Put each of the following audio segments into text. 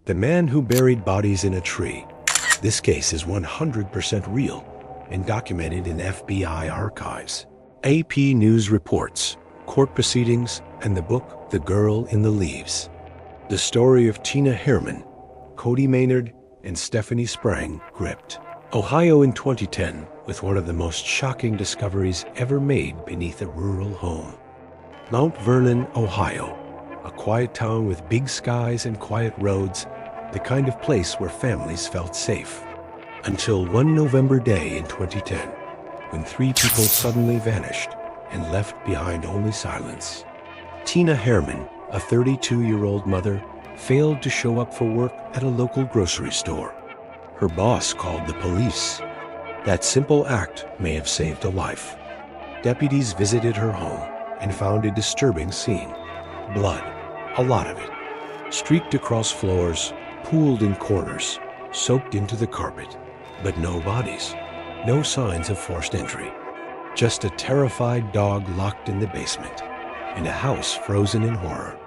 The man who buried bodies in a tree. This case is 100% real and documented in FBI archives. AP News reports, court proceedings, and the book The Girl in the Leaves. The story of Tina Herrmann, Kody Maynard, and Stephanie Sprang gripped Ohio in 2010 with one of the most shocking discoveries ever made beneath a rural home. Mount Vernon, Ohio, a quiet town with big skies and quiet roads, the kind of place where families felt safe. Until one November day in 2010, when 3 people suddenly vanished and left behind only silence. Tina Herrmann, a 32-year-old mother, failed to show up for work at a local grocery store. Her boss called the police. That simple act may have saved a life. Deputies visited her home and found a disturbing scene. Blood, a lot of it, streaked across floors, pooled in corners, soaked into the carpet. But no bodies, no signs of forced entry. Just a terrified dog locked in the basement, and a house frozen in horror.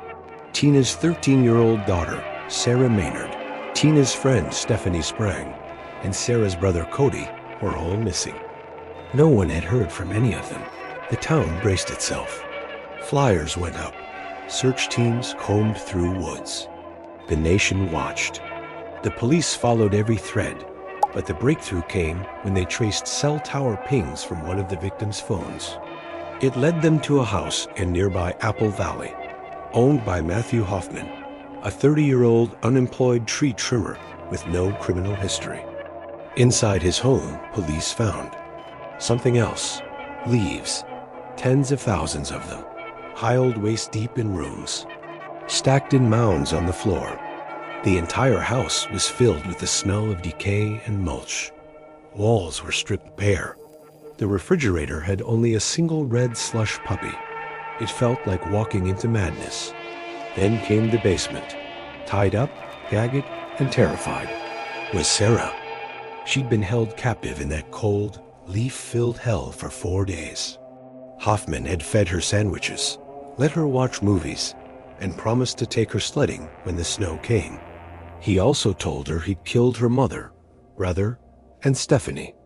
Tina's 13-year-old daughter, Sarah Maynard, Tina's friend, Stephanie Sprang, and Sarah's brother, Kody, were all missing. No one had heard from any of them. The town braced itself. Flyers went up. Search teams combed through woods. The nation watched. The police followed every thread, but the breakthrough came when they traced cell tower pings from one of the victims' phones. It led them to a house in nearby Apple Valley, owned by Matthew Hoffman, a 30-year-old unemployed tree trimmer with no criminal history. Inside his home, police found something else: leaves, tens of thousands of them, piled waist-deep in rooms, stacked in mounds on the floor. The entire house was filled with the smell of decay and mulch. Walls were stripped bare. The refrigerator had only a single red slush puppy. It felt like walking into madness. Then came the basement. Tied up, gagged, and terrified was Sarah. She'd been held captive in that cold, leaf-filled hell for 4 days. Hoffman had fed her sandwiches, let her watch movies, and promised to take her sledding when the snow came. He also told her he'd killed her mother, brother, and Stephanie.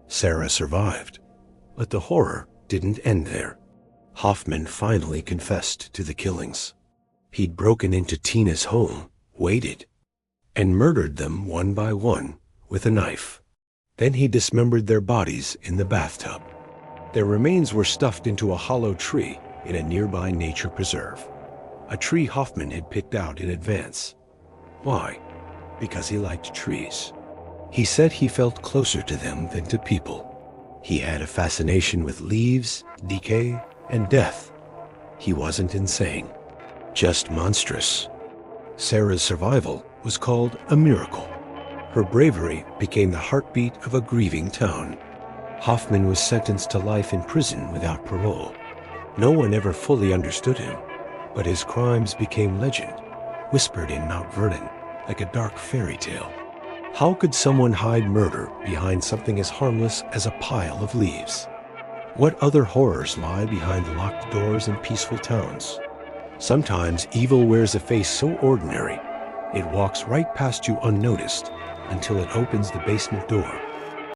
Sarah survived, but the horror didn't end there. Hoffman finally confessed to the killings. He'd broken into Tina's home, waited, and murdered them one by one with a knife. Then he dismembered their bodies in the bathtub. Their remains were stuffed into a hollow tree in a nearby nature preserve, a tree Hoffman had picked out in advance. Why? Because he liked trees. He said he felt closer to them than to people. He had a fascination with leaves, decay, and death. He wasn't insane, just monstrous. Sarah's survival was called a miracle. Her bravery became the heartbeat of a grieving town. Hoffman was sentenced to life in prison without parole. No one ever fully understood him, but his crimes became legend, whispered in Mount Vernon like a dark fairy tale. How could someone hide murder behind something as harmless as a pile of leaves? What other horrors lie behind locked doors in peaceful towns? Sometimes evil wears a face so ordinary, it walks right past you unnoticed until it opens the basement door